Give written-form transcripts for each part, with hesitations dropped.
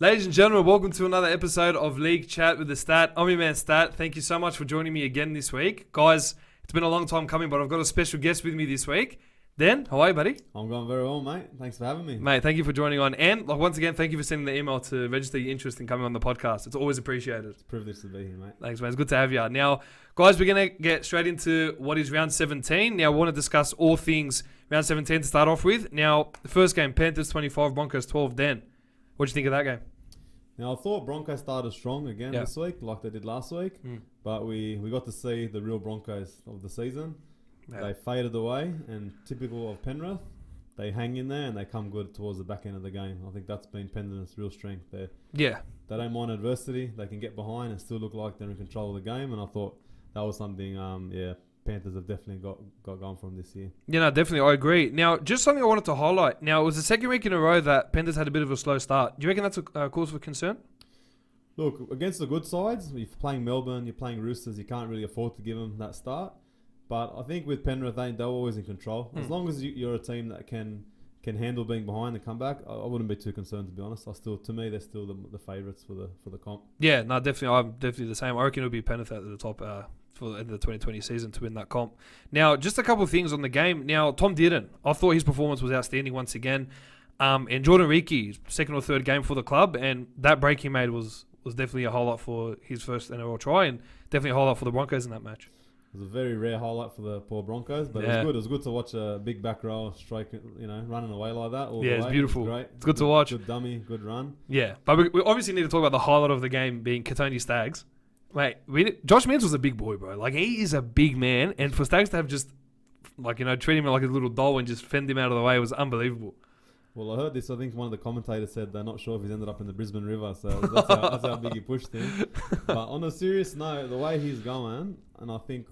Ladies and gentlemen, welcome to another episode of League Chat with the Stat. I'm your man Stat. Thank you so much for joining me again this week. Guys, it's been a long time coming, but I've got a special guest with me this week. Dan, how are you, buddy? I'm going very well, mate. Thanks for having me. Mate, thank you for joining on. And once again, thank you for sending the email to register your interest in coming on the podcast. It's always appreciated. It's a privilege to be here, mate. Thanks, man. It's good to have you. Now, guys, we're going to get straight into what is round 17. Now, I want to discuss all things round 17 to start off with. Now, the first game, Panthers 25, Broncos 12. Dan, what do you think of that game? Now, I thought Broncos started strong again this week, like they did last week. But we got to see the real Broncos of the season. Yeah. They faded away, and typical of Penrith, they hang in there and they come good towards the back end of the game. I think that's been Penrith's real strength there. Yeah. They don't mind adversity. They can get behind and still look like they're in control of the game. And I thought that was something, Panthers have definitely got going from this year. Yeah, no, definitely. I agree. Now, just something I wanted to highlight. Now, it was the second week in a row that Panthers had a bit of a slow start. Do you reckon that's a cause for concern? Look, against the good sides, if you're playing Melbourne, you're playing Roosters, you can't really afford to give them that start. But I think with Penrith, they're always in control. As long as you're a team that can handle being behind and come back, I wouldn't be too concerned, to be honest. To me, they're still the favourites for the comp. Yeah, no, definitely. I'm definitely the same. I reckon it'll be Penrith at the top for the end of the 2020 season to win that comp. Now, just a couple of things on the game. Now, Tom Dearden, I thought his performance was outstanding once again. And Jordan Riki, second or third game for the club, and that break he made was definitely a highlight for his first NRL try, and definitely a highlight for the Broncos in that match. It was a very rare highlight for the poor Broncos, but it was good to watch a big back row strike, running away like that. It's beautiful. It was great. It's good to watch. Good dummy, good run. Yeah, but we obviously need to talk about the highlight of the game being Katoni Staggs. Mate, Josh Mans was a big boy, bro. Like, he is a big man, and for Staggs to have just, treat him like a little doll and just fend him out of the way was unbelievable. Well, I heard this. I think one of the commentators said they're not sure if he's ended up in the Brisbane River, so that's how big he pushed him. But on a serious note, the way he's going, and I think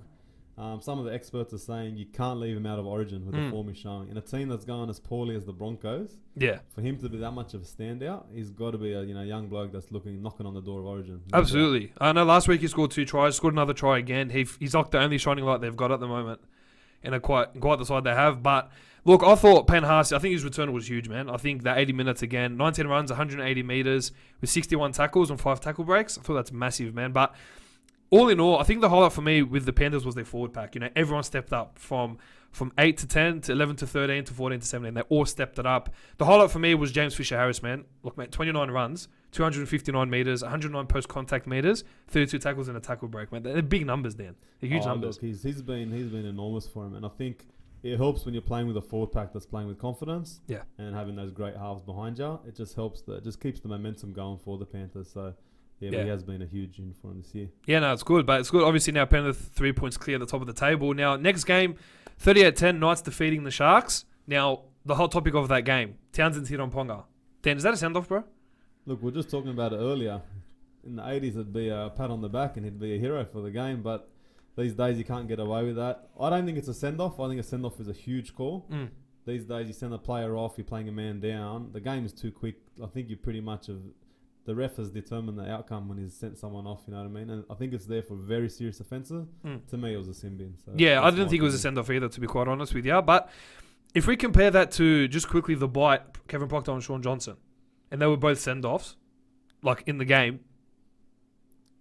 some of the experts are saying you can't leave him out of Origin with the form he's showing. In a team that's going as poorly as the Broncos, for him to be that much of a standout, he's got to be a young bloke that's knocking on the door of Origin. Absolutely. I know last week he scored 2 tries, scored another try again. He's like the only shining light they've got at the moment, and quite the side they have. But look, I thought Penhasi, I think his return was huge, man. I think that 80 minutes again, 19 runs, 180 metres with 61 tackles and 5 tackle breaks. I thought that's massive, man. But all in all, I think the highlight for me with the Panthers was their forward pack. Everyone stepped up from 8 to 10 to 11 to 13 to 14 to 17. They all stepped it up. The highlight for me was James Fisher-Harris, man. Look, mate, 29 runs, 259 metres, 109 post-contact metres, 32 tackles and a tackle break, man. They're big numbers, Dan. They're huge numbers. Look, he's been enormous for him, and I think it helps when you're playing with a forward pack that's playing with confidence, and having those great halves behind you. It just helps. It just keeps the momentum going for the Panthers. So. Yeah, but he has been a huge in for him this year. Yeah, no, it's good. But it's good. Obviously, now Penrith 3 points clear at the top of the table. Now, next game, 38-10, Knights defeating the Sharks. Now, the whole topic of that game, Townsend's hit on Ponga. Dan, is that a send-off, bro? Look, we were just talking about it earlier. In the 80s, it'd be a pat on the back and he'd be a hero for the game. But these days, you can't get away with that. I don't think it's a send-off. I think a send-off is a huge call. These days, you send a player off, you're playing a man down. The game is too quick. I think you pretty much have... The ref has determined the outcome when he's sent someone off, you know what I mean? And I think it's there for very serious offences. To me, it was a sin bin. So yeah, I didn't think it was a send-off either, to be quite honest with you. But if we compare that to, just quickly, the bite, Kevin Proctor and Sean Johnson, and they were both send-offs, like, in the game,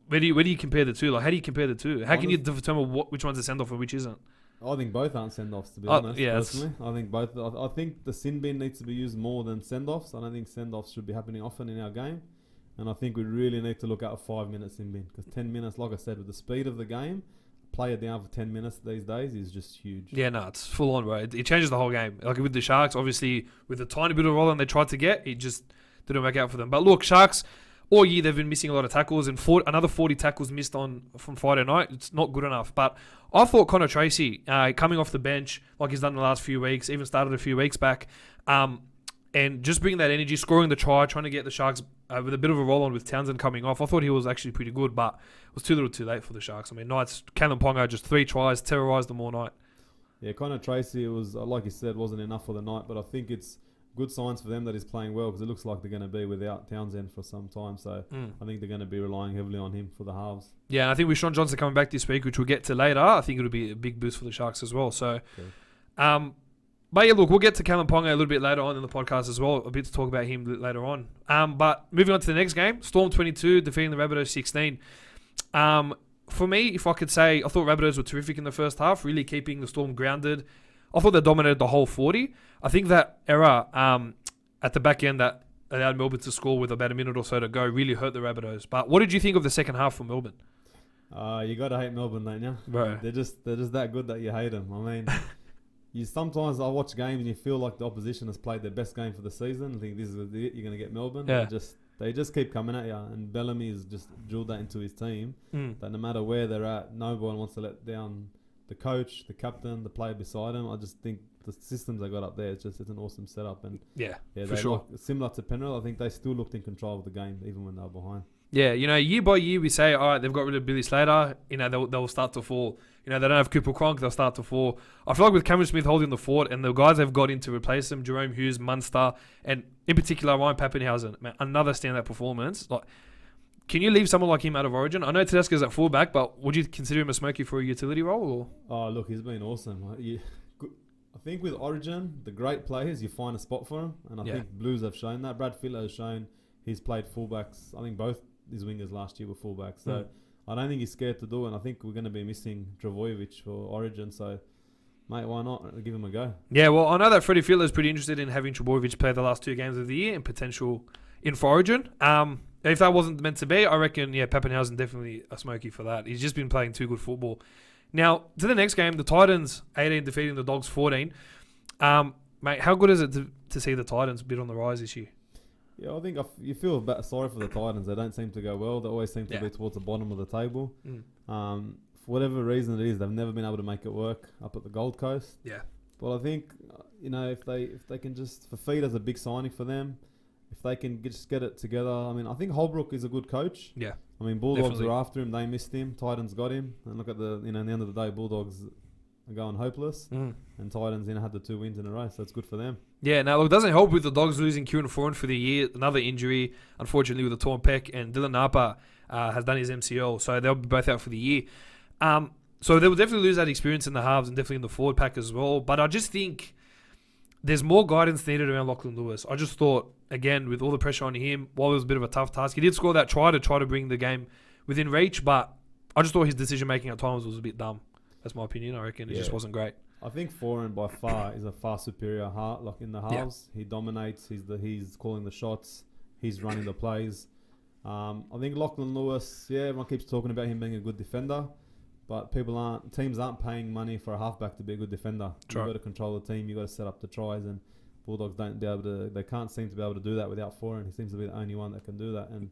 where do you compare the two? Like, how do you compare the two? How can you determine which one's a send-off and which isn't? I think both aren't send-offs, to be honest, yeah, personally. I think both. I think the sin bin needs to be used more than send-offs. I don't think send-offs should be happening often in our game. And I think we really need to look at a 5 minute sin bin. Because 10 minutes, like I said, with the speed of the game, player down for 10 minutes these days is just huge. Yeah, no, it's full on, bro. It changes the whole game. Like with the Sharks, obviously, with a tiny bit of rolling they tried to get, it just didn't work out for them. But look, Sharks, all year they've been missing a lot of tackles, and another 40 tackles missed from Friday night. It's not good enough. But I thought Connor Tracy, coming off the bench, like he's done the last few weeks, even started a few weeks back, and just bringing that energy, scoring the try, trying to get the Sharks with a bit of a roll-on with Townsend coming off. I thought he was actually pretty good, but it was too little too late for the Sharks. I mean, Knights, Kalen Ponga, just 3 tries, terrorised them all night. Yeah, Connor Tracy, it was, like you said, wasn't enough for the night, but I think it's good signs for them that he's playing well, because it looks like they're going to be without Townsend for some time. So I think they're going to be relying heavily on him for the halves. Yeah, and I think with Sean Johnson coming back this week, which we'll get to later, I think it'll be a big boost for the Sharks as well. So, But yeah, look, we'll get to Callum Ponga a little bit later on in the podcast as well. A bit to talk about him later on. But moving on to the next game, Storm 22 defeating the Rabbitohs 16. For me, if I could say, I thought Rabbitohs were terrific in the first half, really keeping the Storm grounded. I thought they dominated the whole 40. I think that error at the back end that allowed Melbourne to score with about a minute or so to go really hurt the Rabbitohs. But what did you think of the second half for Melbourne? You got to hate Melbourne, don't you? Bro. They're just that good that you hate them. I mean, sometimes I watch games and you feel like the opposition has played their best game for the season. I think this is it. You're going to get Melbourne. Yeah. They just keep coming at you, and Bellamy has just drilled that into his team. That no matter where they're at, no one wants to let down the coach, the captain, the player beside him. I just think the systems they got up there, it's an awesome setup. And yeah, for sure. Similar to Penrith, I think they still looked in control of the game even when they were behind. Yeah, year by year we say, all right, they've got rid of Billy Slater. They'll start to fall. They don't have Cooper Cronk, they'll start to fall. I feel like with Cameron Smith holding the fort and the guys they've got in to replace them, Jerome Hughes, Munster, and in particular Ryan Pappenhausen, man, another standout performance. Like, can you leave someone like him out of Origin? I know Tedesco's at fullback, but would you consider him a smoky for a utility role? Or? Oh, look, he's been awesome. I think with Origin, the great players, you find a spot for them, and I think Blues have shown that. Brad Fittler has shown he's played fullbacks. I think both his wingers last year were fullbacks, so I don't think he's scared to do it, and I think we're going to be missing Travojevic for Origin, so mate, why not give him a go? Yeah, well, I know that Freddie Fittler is pretty interested in having Travojevic play the last 2 games of the year and potential in for Origin. If that wasn't meant to be, I reckon, Pappenhausen definitely a smoky for that. He's just been playing too good football. Now, to the next game, the Titans 18 defeating the Dogs 14. Mate, how good is it to see the Titans a bit on the rise this year? Yeah, I think you feel a bit sorry for the Titans. They don't seem to go well. They always seem to be towards the bottom of the table. For whatever reason it is, they've never been able to make it work up at the Gold Coast. Yeah. But I think, if they can just, Fafita's a big signing for them. If they can just get it together. I mean, I think Holbrook is a good coach. Yeah. I mean, Bulldogs are after him. They missed him. Titans got him. And look at at the end of the day, Bulldogs are going hopeless. And Titans, had the 2 wins in a row. So it's good for them. Yeah, now, look, it doesn't help with the Dogs losing Kieran Foran for the year. Another injury, unfortunately, with a torn pec. And Dylan Napa has done his MCL. So they'll be both out for the year. So they will definitely lose that experience in the halves and definitely in the forward pack as well. But I just think there's more guidance needed around Lachlan Lewis. I just thought, again, with all the pressure on him, while it was a bit of a tough task, he did score that try to bring the game within reach, but I just thought his decision-making at times was a bit dumb. That's my opinion. I reckon it just wasn't great. I think Foran by far is a far superior in the halves. He dominates. He's calling the shots. He's running the plays. I think Lachlan Lewis, everyone keeps talking about him being a good defender, but teams aren't paying money for a halfback to be a good defender. You've got to control the team. You've got to set up the tries, and Bulldogs they can't seem to be able to do that without Foran. He seems to be the only one that can do that. And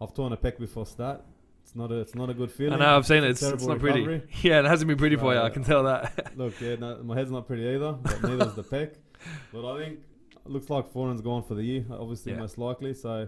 I've torn a pec before stat. It's not a good feeling. I know, I've seen it. It's not pretty. Yeah, it hasn't been pretty for you. I can tell that. Look, my head's not pretty either, but neither's the pec. But I think it looks like Foran's gone for the year, obviously, most likely. So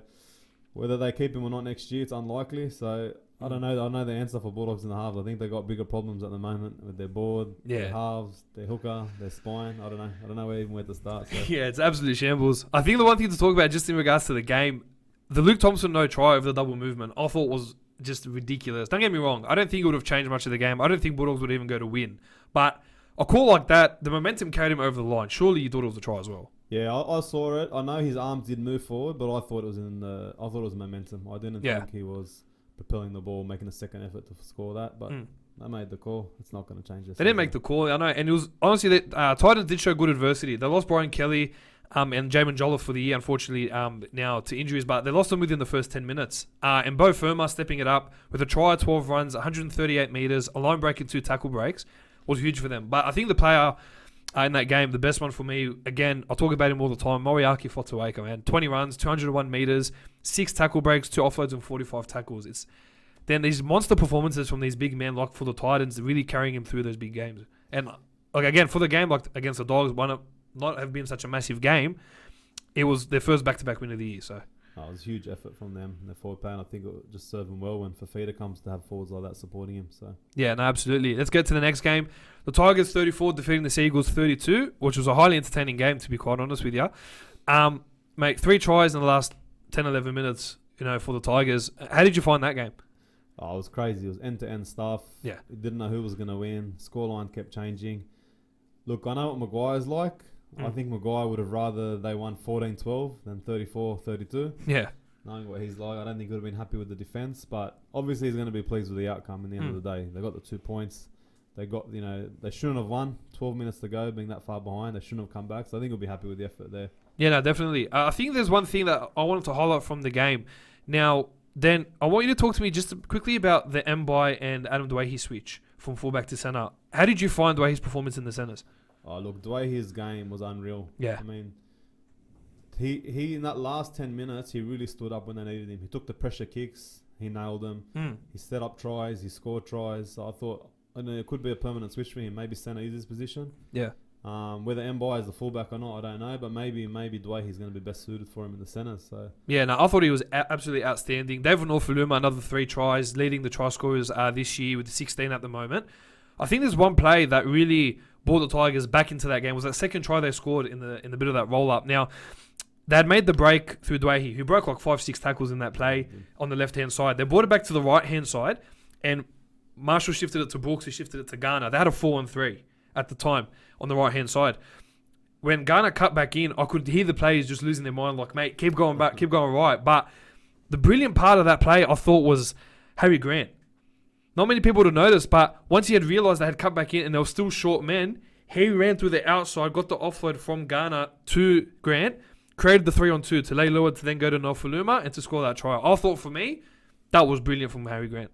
whether they keep him or not next year, it's unlikely. So I don't know. I know the answer for Bulldogs in the halves. I think they've got bigger problems at the moment with their board, their halves, their hooker, their spine. I don't know where to start. So. Yeah, it's absolute shambles. I think the one thing to talk about just in regards to the game, the Luke Thompson no try over the double movement, I thought was just ridiculous. Don't get me wrong. I don't think it would have changed much of the game. I don't think Bulldogs would even go to win. But a call like that, the momentum carried him over the line. Surely you thought it was a try as well. Yeah, I saw it. I know his arms did move forward, but I thought it was momentum. I didn't think he was propelling the ball, making a second effort to score that, but they made the call. It's not going to change this. They didn't make the call, I know, and it was honestly Titans did show good adversity. They lost Brian Kelly and Jamin Jolliffe for the year, unfortunately, now to injuries, but they lost them within the first 10 minutes. And Bo Firma stepping it up with a try, 12 runs, 138 metres, a line break and 2 tackle breaks was huge for them. But I think the player in that game, the best one for me, again, I talk about him all the time, Moriaki Fotuaika, man. 20 runs, 201 metres, 6 tackle breaks, 2 offloads and 45 tackles. It's then these monster performances from these big men like for the Titans really carrying him through those big games. And like again, for the game like against the Dogs, not have been such a massive game, it was their first back-to-back win of the year. So it was a huge effort from them in their forward play, and I think it would just serve them well when Fafita comes to have forwards like that supporting him. So yeah, no, absolutely. Let's get to the next game. The Tigers 34 defeating the Seagulls 32, which was a highly entertaining game, to be quite honest with you. Mate, 3 tries in the last 10-11 minutes, for the Tigers. How did you find that game? Oh, it was crazy. It was end-to-end stuff. Yeah. You didn't know who was going to win. Scoreline kept changing. Look, I know what Maguire's like. I Mm. think Maguire would have rather they won 14-12 than 34-32. Yeah. Knowing what he's like, I don't think he would have been happy with the defence. But obviously, he's going to be pleased with the outcome. In the end of the day, they got the 2 points. They got, they shouldn't have won. 12 minutes to go, being that far behind, they shouldn't have come back. So I think he'll be happy with the effort there. Yeah, no, definitely. I think there's one thing that I wanted to highlight from the game. Now, Dan, I want you to talk to me just quickly about the Mbai and Adam Dwayne switch from fullback to centre. How did you find Dwayne's performance in the centres? Oh, look, the way his game was unreal. Yeah. I mean, he in that last 10 minutes, he really stood up when they needed him. He took the pressure kicks. He nailed them. He set up tries. He scored tries. So I thought, it could be a permanent switch for him. Maybe centre is his position. Yeah. Whether Mbai is the fullback or not, I don't know. But maybe Dwayne he's going to be best suited for him in the centre. So Yeah, no, I thought he was absolutely outstanding. David Norfoluma, another 3 tries, leading the try scorers this year with 16 at the moment. I think there's one play that really brought the Tigers back into that game. It was that second try they scored in the bit of that roll up. Now, they had made the break through Dwayne, who broke like 5-6 tackles in that play on the left hand side. They brought it back to the right hand side, and Marshall shifted it to Brooks, who shifted it to Garner. They had a 4-3 at the time on the right hand side. When Garner cut back in, I could hear the players just losing their mind, like, mate, keep going back, keep going right. But the brilliant part of that play, I thought, was Harry Grant. Not many people would have noticed, but once he had realised they had cut back in and they were still short men, he ran through the outside, got the offload from Garner to Grant, created the 3-on-2 to lay lower to then go to Nofaluma and to score that try. I thought, for me, that was brilliant from Harry Grant.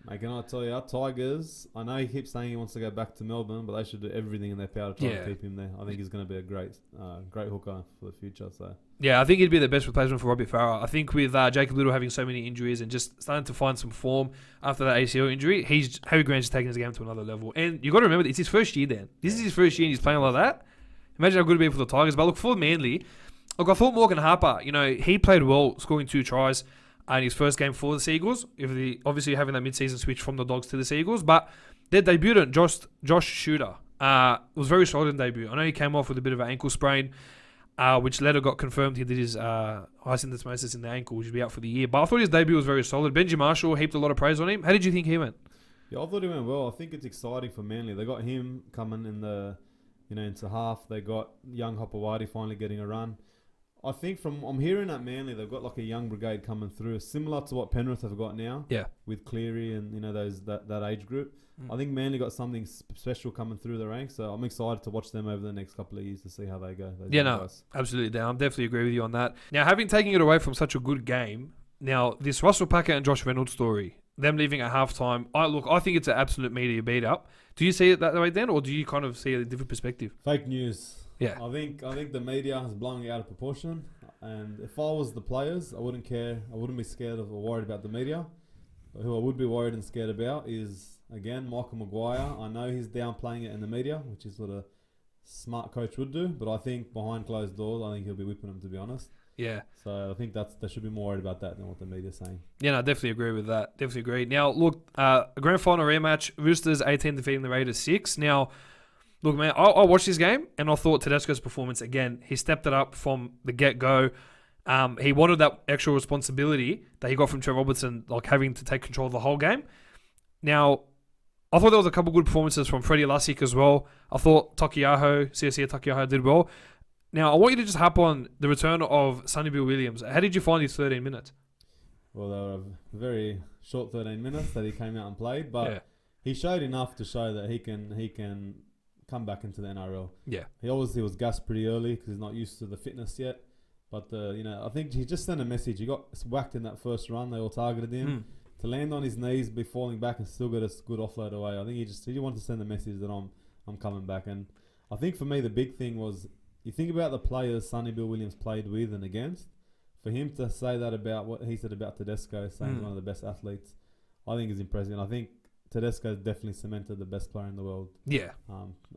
Mate, can I tell you, our Tigers, I know he keeps saying he wants to go back to Melbourne, but they should do everything in their power to try to keep him there. I think he's going to be a great hooker for the future. So Yeah, I think he'd be the best replacement for Robbie Farah. I think with Jacob Little having so many injuries and just starting to find some form after that ACL injury, Harry Grant's just taking his game to another level. And you got to remember, it's his first year then. This is his first year and he's playing like that. Imagine how good it'd be for the Tigers. But look, for Manly, look, I thought Morgan Harper, he played well, scoring 2 tries in his first game for the Seagulls. Obviously having that mid-season switch from the Dogs to the Seagulls. But their debutant, Josh Shooter, was very solid in debut. I know he came off with a bit of an ankle sprain, which later got confirmed. He did his syndesmosis in the ankle, which will be out for the year. But I thought his debut was very solid. Benji Marshall heaped a lot of praise on him. How did you think he went? Yeah, I thought he went well. I think it's exciting for Manly. They got him coming in the, into half. They got young Hopewadi finally getting a run. I think I'm hearing at Manly, they've got like a young brigade coming through, similar to what Penrith have got now. Yeah. With Cleary and that age group. I think Manly got something special coming through the ranks, so I'm excited to watch them over the next couple of years to see how they go. Absolutely down. I definitely agree with you on that. Now, having taken it away from such a good game, now this Russell Packer and Josh Reynolds story, them leaving at halftime, I think it's an absolute media beat up. Do you see it that way, Dan, or do you kind of see a different perspective? Fake news. Yeah. I think the media is blowing it out of proportion, and if I was the players, I wouldn't care. I wouldn't be scared of or worried about the media. But who I would be worried and scared about is, again, Michael Maguire. I know he's downplaying it in the media, which is what a smart coach would do, but I think behind closed doors, I think he'll be whipping them, to be honest. Yeah. So I think they should be more worried about that than what the media's saying. Yeah, no, I definitely agree with that. Definitely agree. Now, look, a grand final rematch, Roosters 18 defeating the Raiders 6. Now, look, man, I watched this game and I thought Tedesco's performance, again, he stepped it up from the get-go. He wanted that extra responsibility that he got from Trevor Robertson, like having to take control of the whole game. Now, I thought there was a couple good performances from Freddie Lussick as well. I thought CSC Takiaho did well. Now, I want you to just hop on the return of Sonny Bill Williams. How did you find his 13 minutes? Well, they were a very short 13 minutes that he came out and played, but he showed enough to show that he can come back into the NRL. Yeah. He obviously was gassed pretty early because he's not used to the fitness yet. But, I think he just sent a message. He got whacked in that first run. They all targeted him. To land on his knees, be falling back and still get a good offload away. I think he wanted to send the message that I'm coming back. And I think for me, the big thing was, you think about the players Sonny Bill Williams played with and against. For him to say that about what he said about Tedesco, saying he's one of the best athletes, I think is impressive. And I think Tedesco definitely cemented the best player in the world. Yeah.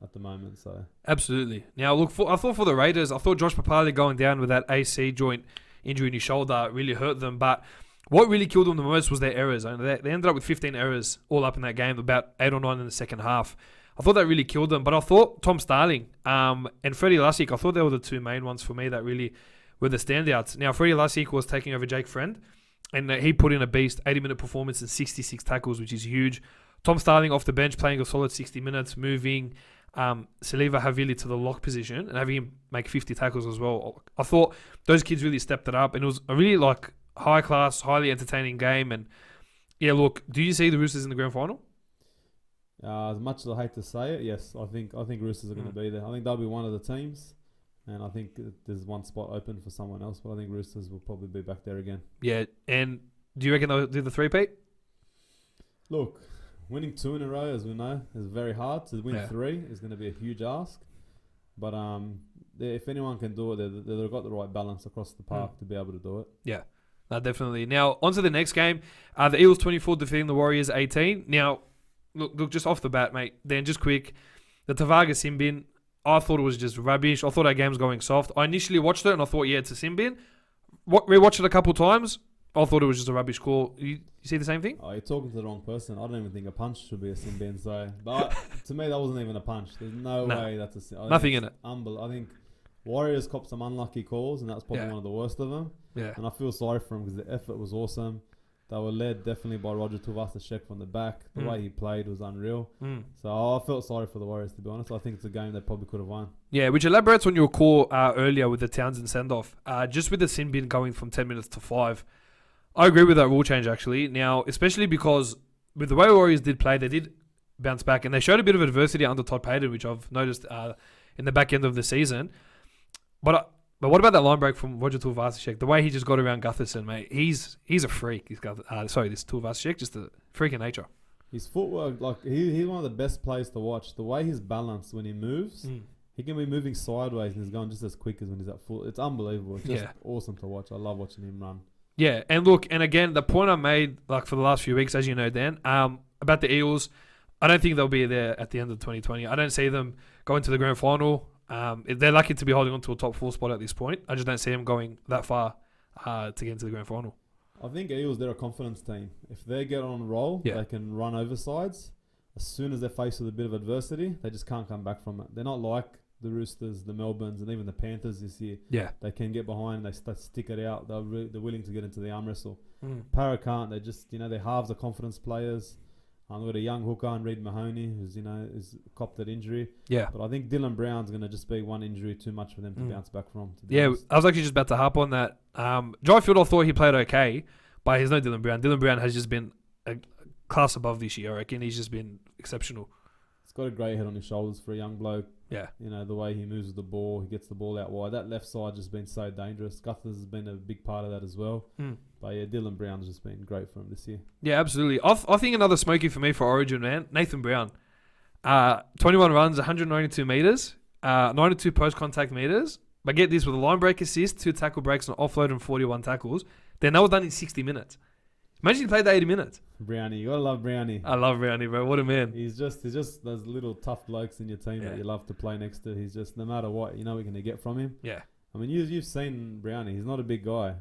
At the moment, so absolutely. Now, look, I thought for the Raiders, I thought Josh Papali going down with that AC joint injury in his shoulder really hurt them. But what really killed them the most was their errors. They ended up with 15 errors all up in that game, about 8 or 9 in the second half. I thought that really killed them. But I thought Tom Starling and Freddie Lussick, I thought they were the two main ones for me that really were the standouts. Now, Freddie Lussick was taking over Jake Friend, and he put in a beast, 80-minute performance and 66 tackles, which is huge. Tom Starling off the bench playing a solid 60 minutes, moving, Saliva Havili to the lock position and having him make 50 tackles as well. I thought those kids really stepped it up, and it was a really like high class, highly entertaining game. And yeah, look, do you see the Roosters in the grand final? As much as I hate to say it, yes, I think Roosters are going to be there. I think they'll be one of the teams, and I think there's one spot open for someone else, but I think Roosters will probably be back there again. Yeah, and do you reckon they'll do the three-peat? Look, winning 2 in a row, as we know, is very hard. To win 3 is going to be a huge ask. But if anyone can do it, they've got the right balance across the park to be able to do it. Yeah, no, definitely. Now, on to the next game. The Eagles 24 defeating the Warriors 18. Now, look, just off the bat, mate, then just quick, the Tavaga sin bin, I thought it was just rubbish. I thought our game was going soft. I initially watched it and I thought, yeah, it's a sin bin. Rewatched it a couple times. I thought it was just a rubbish call. You see the same thing? Oh, you're talking to the wrong person. I don't even think a punch should be a sin bin. But to me, that wasn't even a punch. There's no way that's a sin. Nothing in it. I think Warriors copped some unlucky calls, and that's probably one of the worst of them. Yeah. And I feel sorry for them because the effort was awesome. They were led definitely by Roger Tuivasa-Sheck from the back. The way he played was unreal. So I felt sorry for the Warriors, to be honest. I think it's a game they probably could have won. Yeah, which elaborates on your call earlier with the Townsend send-off. Just with the sin bin going from 10 minutes to 5, I agree with that rule change, actually. Now, especially because with the way Warriors did play, they did bounce back, and they showed a bit of adversity under Todd Payten, which I've noticed in the back end of the season. But what about that line break from Roger Tuivasa-Sheck? The way he just got around Gutherson, mate. He's a freak. This Tuivasa-Sheck, just a freak in nature. His footwork, like he's one of the best players to watch. The way he's balanced when he moves, he can be moving sideways and he's going just as quick as when he's at full. It's unbelievable. It's just awesome to watch. I love watching him run. Yeah, and look, and again, the point I made, like for the last few weeks, as you know, Dan, about the Eels, I don't think they'll be there at the end of 2020. I don't see them going to the grand final. They're lucky to be holding on to a top 4 spot at this point. I just don't see them going that far to get into the grand final. I think Eels, they're a confidence team. If they get on a roll, they can run over sides. As soon as they're faced with a bit of adversity, they just can't come back from it. They're not like the Roosters, the Melbournes, and even the Panthers this year. Yeah, they can get behind. They stick it out. They're willing to get into the arm wrestle. Para can't. They just they're halves of confidence players. We've got a young hooker and Reid Mahoney who's is copped that injury. Yeah, but I think Dylan Brown's going to just be one injury too much for them to bounce back from. Honest. I was actually just about to harp on that. Jai Field, I thought he played okay, but he's no Dylan Brown. Dylan Brown has just been a class above this year. I reckon he's just been exceptional. He's got a great head on his shoulders for a young bloke. Yeah, the way he moves with the ball, he gets the ball out wide. That left side just been so dangerous. Guthers has been a big part of that as well. But yeah, Dylan Brown's just been great for him this year. Yeah, absolutely. I think another smoky for me for Origin, man. Nathan Brown, 21 runs, 192 meters, 92 post-contact meters. But get this, with a line break assist, 2 tackle breaks, and offload and 41 tackles. Then that was done in 60 minutes. Imagine he played that 80 minutes. Brownie. You got to love Brownie. I love Brownie, bro. What a man. He's just those little tough blokes in your team that you love to play next to. He's just, no matter what, you know what you're going to get from him. Yeah. I mean, you've seen Brownie. He's not a big guy.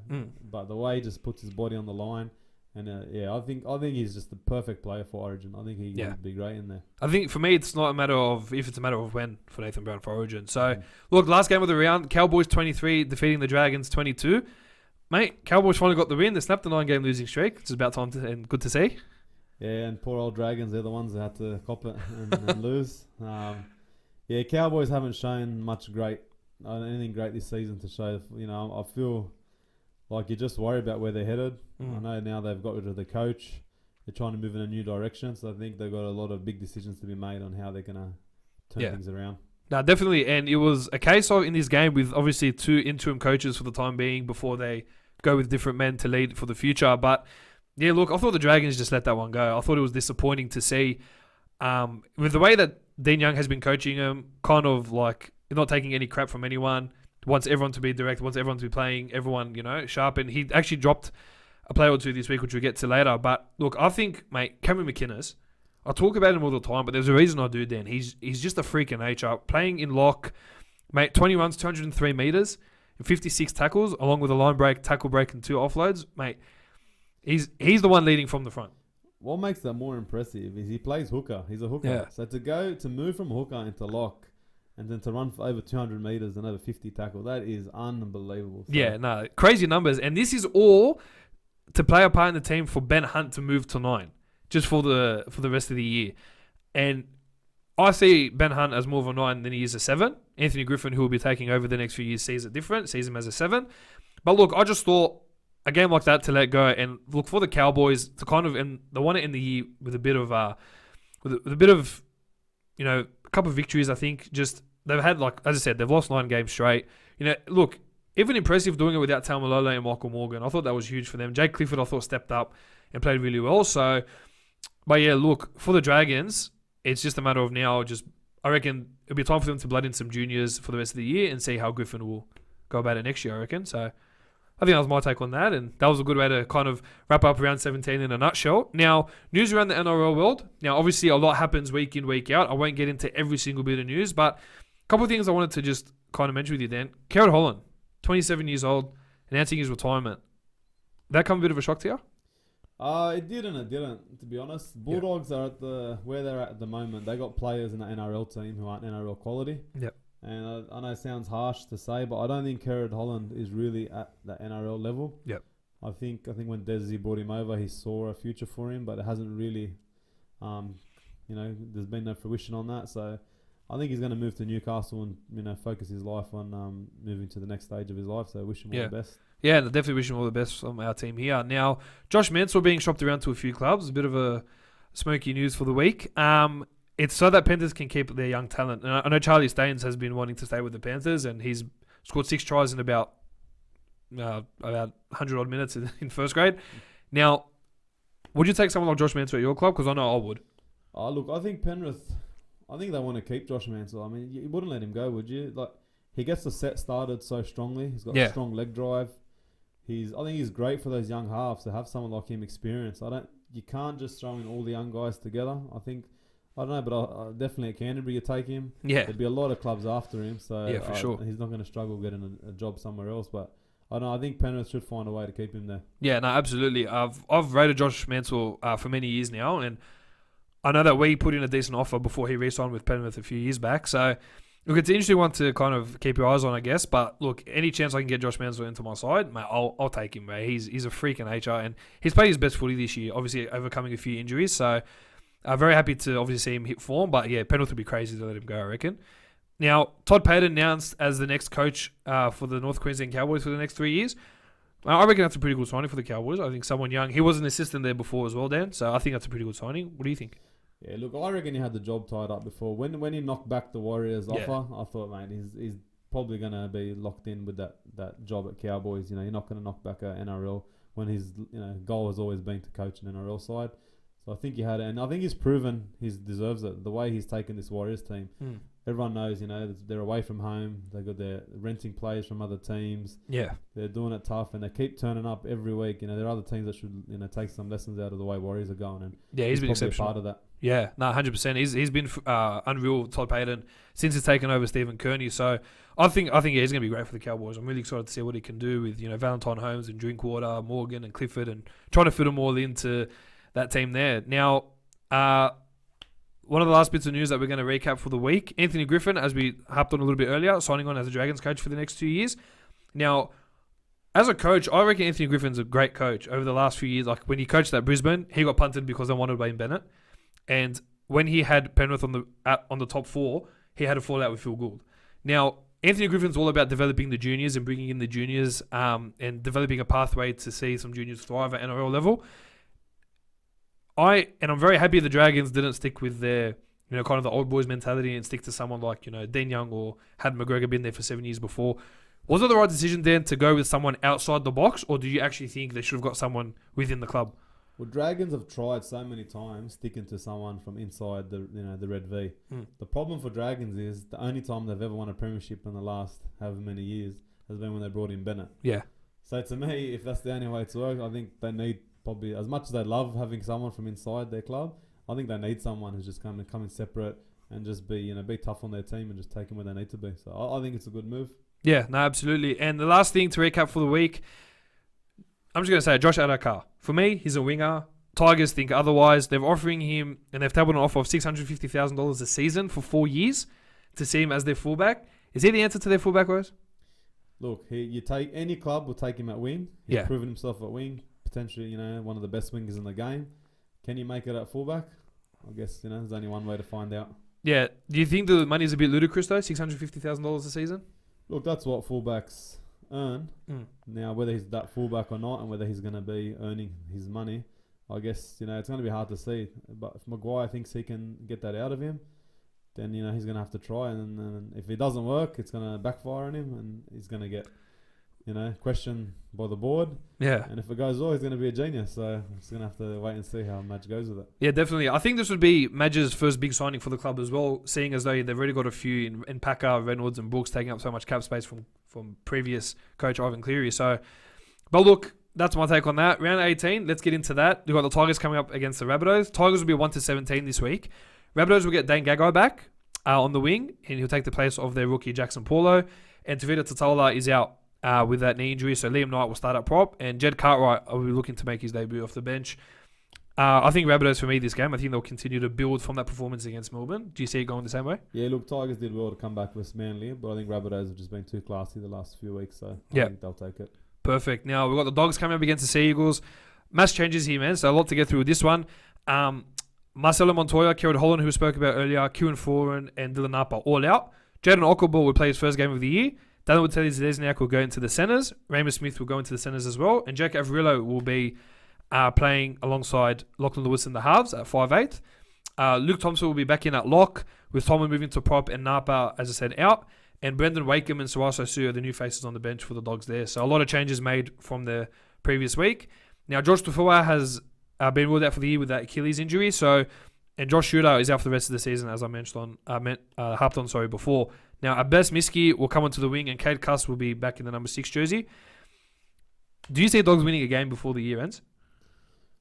But the way he just puts his body on the line. And I think he's just the perfect player for Origin. I think he would be great in there. I think for me, it's not a matter of if, it's a matter of when for Nathan Brown for Origin. So, look, last game of the round, Cowboys 23, defeating the Dragons 22. Mate, Cowboys finally got the win. They snapped the 9-game losing streak, which is about time and good to see. Yeah, and poor old Dragons, they're the ones that had to cop it and lose. Cowboys haven't shown anything great this season to show. I feel like you just worry about where they're headed. I know now they've got rid of the coach. They're trying to move in a new direction, so I think they've got a lot of big decisions to be made on how they're going to turn things around. No, definitely. And it was a case of, in this game, with obviously 2 interim coaches for the time being before they go with different men to lead for the future. But, yeah, look, I thought the Dragons just let that one go. I thought it was disappointing to see, with the way that Dean Young has been coaching them, kind of like not taking any crap from anyone, wants everyone to be direct, wants everyone to be playing everyone, sharp. And he actually dropped a player or 2 this week, which we'll get to later. But, look, I think, mate, Cameron McInnes, I talk about him all the time, but there's a reason I do, Dan. He's just a freak in nature. Playing in lock, mate, 20 runs, 203 meters, and 56 tackles, along with a line break, tackle break, and 2 offloads. Mate, he's the one leading from the front. What makes that more impressive is he plays hooker. He's a hooker. Yeah. So to move from hooker into lock and then to run for over 200 meters and over 50 tackle, that is unbelievable. So yeah, no, crazy numbers. And this is all to play a part in the team for Ben Hunt to move to 9. Just for the rest of the year. And I see Ben Hunt as more of a 9 than he is a 7. Anthony Griffin, who will be taking over the next few years, sees it different, sees him as a 7. But look, I just thought a game like that to let go and look for the Cowboys to kind of, and they want to end the year with a bit of, a couple of victories. I think just they've had, like as I said, they've lost 9 games straight. Look, even impressive doing it without Tamalolo and Michael Morgan. I thought that was huge for them. Jake Clifford, I thought, stepped up and played really well. So, but yeah, look, for the Dragons, it's just a matter of now. I reckon it'll be time for them to blood in some juniors for the rest of the year and see how Griffin will go about it next year, I reckon. So I think that was my take on that, and that was a good way to kind of wrap up round 17 in a nutshell. Now, news around the NRL world. Now, obviously, a lot happens week in, week out. I won't get into every single bit of news, but a couple of things I wanted to just kind of mention with you, Dan. Kerrod Holland, 27 years old, announcing his retirement. That come a bit of a shock to you? It did and it didn't, to be honest. Bulldogs are at where they're at the moment. They got players in the NRL team who aren't NRL quality. Yep. And I know it sounds harsh to say, but I don't think Kerrod Holland is really at the NRL level. Yep. I think when Desi brought him over, he saw a future for him, but it hasn't really, there's been no fruition on that. So I think he's going to move to Newcastle and focus his life on moving to the next stage of his life. So I wish him all the best. Yeah, definitely wish him all the best from our team here. Now, Josh Mansell being shopped around to a few clubs, a bit of a smoky news for the week. It's so that Panthers can keep their young talent. And I know Charlie Staines has been wanting to stay with the Panthers, and he's scored 6 tries in about 100-odd minutes in first grade. Now, would you take someone like Josh Mansell at your club? Because I know I would. Look, I think Penrith, they want to keep Josh Mansell. I mean, you wouldn't let him go, would you? Like, he gets the set started so strongly. He's got a strong leg drive. I think he's great for those young halves to have someone like him experience. You can't just throw in all the young guys together. I don't know, but definitely at Canterbury you take him. Yeah. There'd be a lot of clubs after him, so yeah, for sure. He's not going to struggle getting a job somewhere else. But I don't know. I think Penrith should find a way to keep him there. Yeah, no, absolutely. I've rated Josh Mansell for many years now, and I know that we put in a decent offer before he re-signed with Penrith a few years back. So look, it's an interesting one to kind of keep your eyes on, I guess. But look, any chance I can get Josh Mansell into my side, mate, I'll take him, mate. He's a freak in nature, and he's played his best footy this year, obviously overcoming a few injuries. So I'm very happy to obviously see him hit form. But yeah, Penrith would be crazy to let him go, I reckon. Now, Todd Payten announced as the next coach for the North Queensland Cowboys for the next 3 years. I reckon that's a pretty good signing for the Cowboys. I think someone young. He was an assistant there before as well, Dan. So I think that's a pretty good signing. What do you think? Yeah, look, I reckon he had the job tied up before. When he knocked back the Warriors offer, I thought, mate, he's probably going to be locked in with that job at Cowboys. You're not going to knock back a NRL when his goal has always been to coach an NRL side. So I think he had it, and I think he's proven he deserves it. The way he's taken this Warriors team. Everyone knows, they're away from home. They're renting players from other teams. Yeah. They're doing it tough, and they keep turning up every week. There are other teams that should, take some lessons out of the way Warriors are going. And yeah, he's been probably exceptional. part of that. Yeah, no, 100%. He's been unreal, Todd Payten, since he's taken over Stephen Kearney. So I think he's going to be great for the Cowboys. I'm really excited to see what he can do with Valentine Holmes and Drinkwater, Morgan and Clifford, and trying to fit them all into that team there. Now, one of the last bits of news that we're going to recap for the week, Anthony Griffin, as we harped on a little bit earlier, signing on as a Dragons coach for the next 2 years. Now, as a coach, I reckon Anthony Griffin's a great coach over the last few years. Like when he coached at Brisbane, he got punted because they wanted Wayne Bennett. And when he had Penrith on the top 4, he had a fallout with Phil Gould. Now, Anthony Griffin's all about developing the juniors and bringing in the juniors and developing a pathway to see some juniors thrive at NRL level. I'm very happy the Dragons didn't stick with their, kind of the old boys mentality and stick to someone like, Dean Young or had McGregor been there for 7 years before. Was it the right decision then to go with someone outside the box, or do you actually think they should have got someone within the club? Well, Dragons have tried so many times sticking to someone from inside the Red V. The problem for Dragons is the only time they've ever won a premiership in the last however many years has been when they brought in Bennett. Yeah. So to me, if that's the only way it's worked, I think they need probably, as much as they love having someone from inside their club, I think they need someone who's just come in separate and just be tough on their team and just take them where they need to be. So I think it's a good move. Yeah, no, absolutely. And the last thing to recap for the week, I'm just going to say Josh Adokar. For me, he's a winger. Tigers think otherwise. They're offering him, and they've tabled an offer of $650,000 a season for 4 years to see him as their fullback. Is he the answer to their fullback, Rose? Look, any club will take him at wing. He's proven himself at wing. Potentially, one of the best wingers in the game. Can you make it at fullback? I guess, there's only one way to find out. Yeah. Do you think the money's a bit ludicrous though? $650,000 a season. Look, that's what fullbacks earn. Mm. Now, whether he's that fullback or not, and whether he's going to be earning his money, I guess it's going to be hard to see. But if Maguire thinks he can get that out of him, then he's going to have to try. And if it doesn't work, it's going to backfire on him, and he's going to get questioned by the board. Yeah. And if it goes well, he's going to be a genius. So he's going to have to wait and see how Madge goes with it. Yeah, definitely. I think this would be Madge's first big signing for the club as well, seeing as though they've already got a few in Packer, Reynolds and Brooks taking up so much cap space from previous coach Ivan Cleary. So, but look, that's my take on that. Round 18, let's get into that. We've got the Tigers coming up against the Rabbitohs. Tigers will be 1-17 this week. Rabbitohs will get Dane Gagai back on the wing, and he'll take the place of their rookie Jackson Paulo. And Tavita Tatala is out with that knee injury, so Liam Knight will start up prop, and Jed Cartwright will be looking to make his debut off the bench. I think Rabbitohs for me this game. I think they'll continue to build from that performance against Melbourne. Do you see it going the same way? Yeah, look, Tigers did well to come back with Manly, but I think Rabbitohs have just been too classy the last few weeks, so I think they'll take it. Perfect. Now, we've got the Dogs coming up against the Sea Eagles. Mass changes here, man, so a lot to get through with this one. Marcelo Montoya, Kieran Holland, who we spoke about earlier, Kieran Foran and Dylan Napa all out. Jaden Okwabor will play his first game of the year. Daniel Telly-Zesniak will go into the centres. Raymond Smith will go into the centres as well. And Jake Averillo will be playing alongside Lachlan Lewis in the halves at 5'8". Luke Thompson will be back in at lock, with Tolman moving to prop and Napa, as I said, out. And Brendan Wakeham and Suaso Su are the new faces on the bench for the Dogs there. So a lot of changes made from the previous week. Now, George Tafua has been ruled out for the year with that Achilles injury. And Josh Shooter is out for the rest of the season, as I harped on before. Now, Abbas Miski will come onto the wing, and Cade Cuss will be back in the number 6 jersey. Do you see Dogs winning a game before the year ends?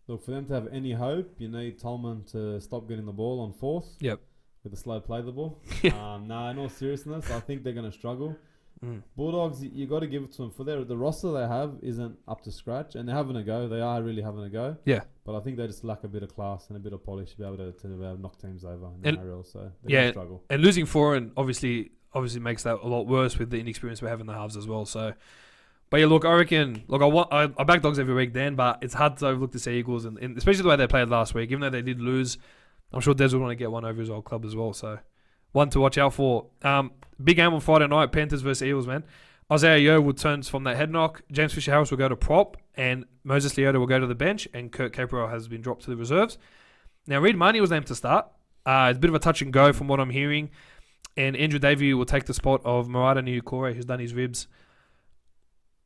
Look, for them to have any hope, you need Tolman to stop getting the ball on fourth. Yep. With a slow play the ball. In all seriousness, I think they're going to struggle. Bulldogs, you got to give it to them. For the roster they have isn't up to scratch, and they're having a go. They are really having a go. Yeah. But I think they just lack a bit of class and a bit of polish to be able to knock teams over in the NRL. So they're going to struggle. And losing Foran obviously makes that a lot worse with the inexperience we have in the halves as well. So, but yeah, look, I reckon, I back Dogs every week, Dan, but it's hard to overlook the Sea Eagles, and especially the way they played last week. Even though they did lose, I'm sure Des will want to get one over his old club as well. So, one to watch out for. Big game on Friday night, Panthers versus Eagles, man. Isaiah Yeo will turn from that head knock. James Fisher-Harris will go to prop, and Moses Leota will go to the bench, and Kurt Capewell has been dropped to the reserves. Now, Reid Marnie was named to start. It's a bit of a touch and go from what I'm hearing. And Andrew Davey will take the spot of Murata Niukore, who's done his ribs.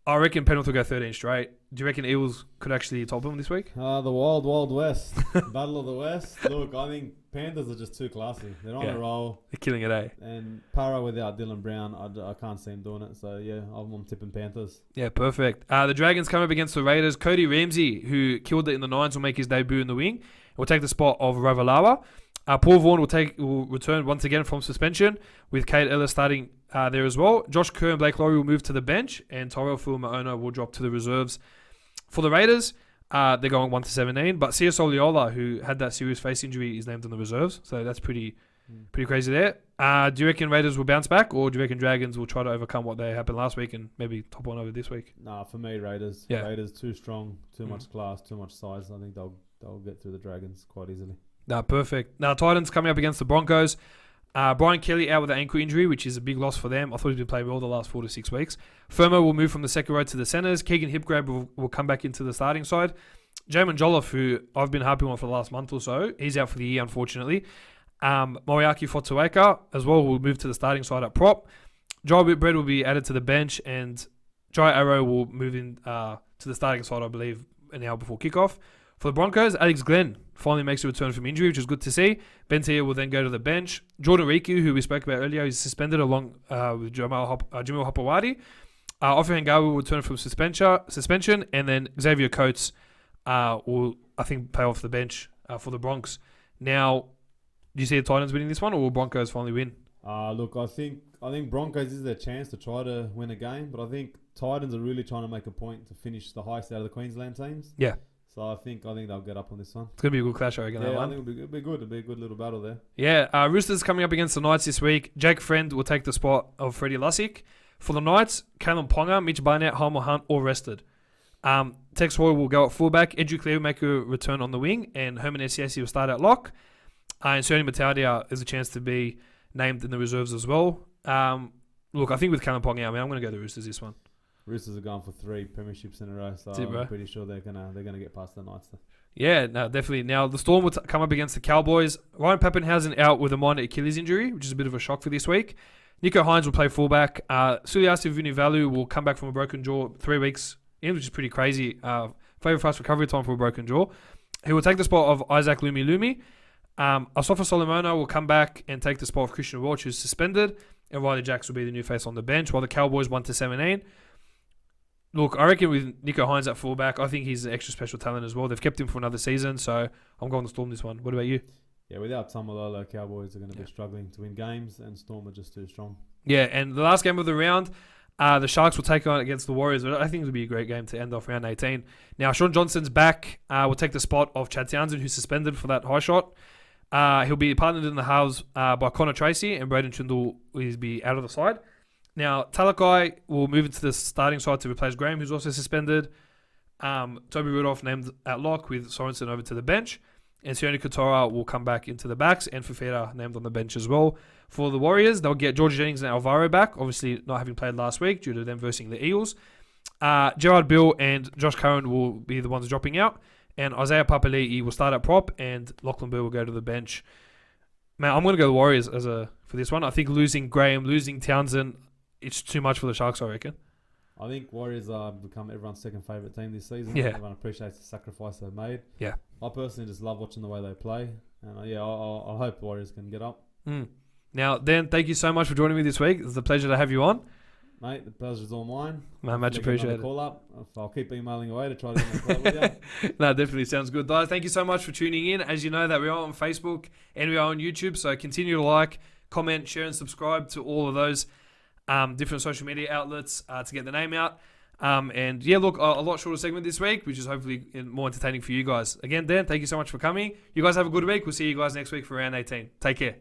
I reckon Penrith will go 13 straight. Do you reckon Eagles could actually top them this week? The wild, wild west. Battle of the West. Look, I think Panthers are just too classy. They're on a roll. They're killing it, eh? And Para without Dylan Brown, I can't see him doing it. So, yeah, I'm tipping Panthers. Yeah, perfect. The Dragons come up against the Raiders. Cody Ramsey, who killed it in the Nines, will make his debut in the wing. Will take the spot of Ravalawa. Paul Vaughan will return once again from suspension, with Kate Ellis starting there as well. Josh Kerr and Blake Laurie will move to the bench, and Tyrell Fuimaona will drop to the reserves. For the Raiders, they're going 1-17, but C.S. Oliola, who had that serious face injury, is named in the reserves, so that's pretty crazy there. Do you reckon Raiders will bounce back, or do you reckon Dragons will try to overcome what they happened last week and maybe top one over this week? Nah, for me, Raiders. Yeah. Raiders too strong, too much class, too much size. I think they'll get through the Dragons quite easily. Perfect. Now, Titans coming up against the Broncos. Brian Kelly out with an ankle injury, which is a big loss for them. I thought he's been playing well the last 4 to 6 weeks. Fermo will move from the second row to the centres. Keegan Hipgrave will come back into the starting side. Jamin Jolliffe, who I've been happy with for the last month or so, he's out for the year, unfortunately. Moriaki Fotueka as well will move to the starting side at prop. Jai Whitbread will be added to the bench, and Jai Arrow will move in to the starting side, I believe, an hour before kickoff. For the Broncos, Alex Glenn finally makes a return from injury, which is good to see. Ben Tia will then go to the bench. Jordan Riku, who we spoke about earlier, is suspended along with Jamil Hopewadi. Ofer Hangawi will return from suspension, and then Xavier Coates will, I think, pay off the bench for the Bronx. Now, do you see the Titans winning this one, or will Broncos finally win? Look, I think Broncos is their chance to try to win a game, but I think Titans are really trying to make a point to finish the highest out of the Queensland teams. Yeah. So I think they'll get up on this one. It's going to be a good clash, I reckon. Yeah, I think it'll be good. It'll be a good little battle there. Yeah, Roosters coming up against the Knights this week. Jake Friend will take the spot of Freddie Lussick. For the Knights, Kalen Ponga, Mitch Barnett, Homer Hunt, all rested. Tex Hoy will go at fullback. Edric Clear will make a return on the wing, and Herman Esiasi will start at lock. And Sione Mataudia is a chance to be named in the reserves as well. Look, I think with Callum Pong out, I'm going to go the Roosters this one. Roosters are going for 3 premierships in a row, so That's it, bro. I'm pretty sure they're gonna get past the Knights. Yeah, no, definitely. Now, the Storm will come up against the Cowboys. Ryan Pappenhausen out with a minor Achilles injury, which is a bit of a shock for this week. Nico Hines will play fullback. Suliasi Vunivalu will come back from a broken jaw 3 weeks in, which is pretty crazy. Very fast recovery time for a broken jaw. He will take the spot of Isaac Lumi. Asafa Solomona will come back and take the spot of Christian Welch, who's suspended. And Riley Jacks will be the new face on the bench, while the Cowboys 1-17. Look, I reckon with Nico Hines at fullback, I think he's an extra special talent as well. They've kept him for another season, so I'm going to Storm this one. What about you? Yeah, without Tamalolo, Cowboys are going to be struggling to win games, and Storm are just too strong. Yeah, and the last game of the round, the Sharks will take on against the Warriors. I think it'll be a great game to end off round 18. Now, Sean Johnson's back. Will take the spot of Chad Townsend, who's suspended for that high shot. He'll be partnered in the halves by Connor Tracy, and Braden Trindle will be out of the side. Now, Talakai will move into the starting side to replace Graham, who's also suspended. Toby Rudolph named at lock with Sorensen over to the bench. And Sione Katoa will come back into the backs, and Fafita named on the bench as well. For the Warriors, they'll get George Jennings and Alvaro back, obviously not having played last week due to them versing the Eagles. Gerard Bill and Josh Curran will be the ones dropping out. And Isaiah Papali'i will start at prop, and Lachlan Burr will go to the bench. Man, I'm going to go the Warriors for this one. I think losing Graham, losing Townsend, it's too much for the Sharks, I reckon. I think Warriors have become everyone's second favourite team this season. Yeah. Everyone appreciates the sacrifice they've made. Yeah. I personally just love watching the way they play. And I hope Warriors can get up. Now, Dan, thank you so much for joining me this week. It's a pleasure to have you on. Mate, the pleasure's all mine. Man, much appreciated. Call up. I'll keep emailing away to try to get my call with you. No, definitely sounds good, guys. Thank you so much for tuning in. As you know, that we are on Facebook and we are on YouTube, so continue to like, comment, share, and subscribe to all of those different social media outlets to get the name out. And yeah, look, a lot shorter segment this week, which is hopefully more entertaining for you guys. Again, Dan, thank you so much for coming. You guys have a good week. We'll see you guys next week for round 18. Take care.